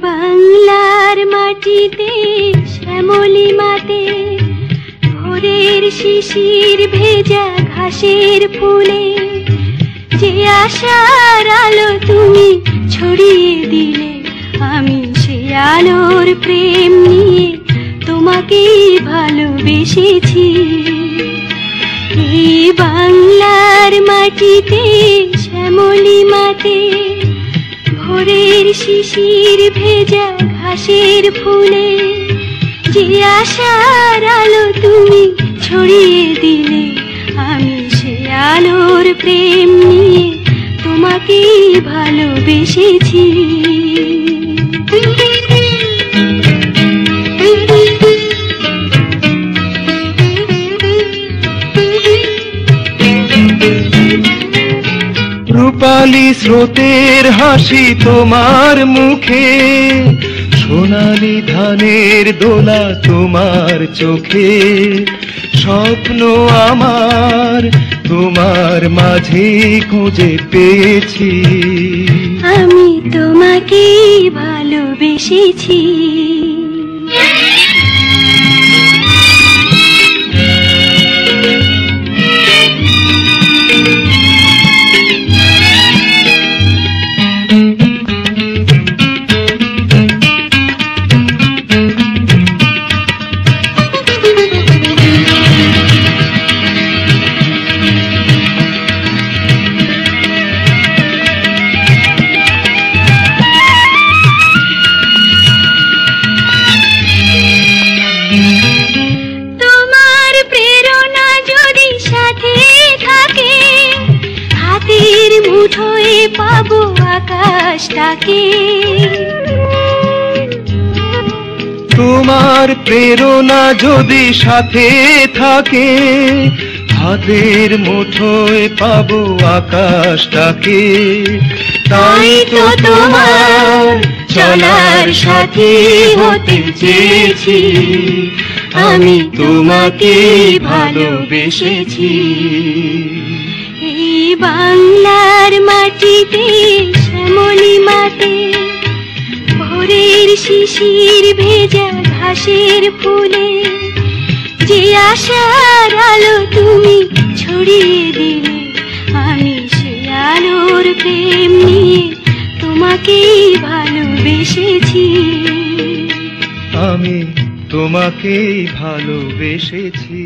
বাংলার মাটিতে শ্যামলী মাতে ভোরের শিশির ভেজা ঘাসের ফুলে যে আশার আলো তুমি ছড়িয়ে দিলে, আমি সে আলোর প্রেম নিয়ে তোমাকেই ভালোবেসেছি। এই বাংলার মাটিতে শ্যামলী মাতে ভোরের শিশির ভেজা ঘাসের ফুলে যে আশার আলো তুমি ছড়িয়ে দিলে, আমি সে আলোর প্রেম নিয়ে তোমাকেই ভালোবেসেছি। রূপালী স্রোতের হাসি তোমার মুখে, সোনালী ধানের দোলা তোমার চোখে, স্বপ্ন আমার তোমার মাঝে খুঁজে পেয়েছি। আমি তোমাকেই ভালোবেসেছি। তোমার প্রেরণা যদি সাথে থাকে, হাতের মুঠোয় পাবো আকাশটাকে। তোমার প্রেরণা যদি সাথে থাকে, হাতের মুঠোয় পাবো আকাশটাকে। তাই তো তোমার চলার সাথী হতে চেয়েছি, আমি তোমাকে ভালোবেসেছি। এই বাংলার মাটিতে শ্যামলী মাতে ভোরের শিশির ভেজা ঘাসের ফুলে যে আশার আলো তুমি ছড়িয়ে দিলে, আমি সে আলোর প্রেম নিয়ে তোমাকেই ভালোবেসেছি। আমি তোমাকেই ভালোবেসেছি।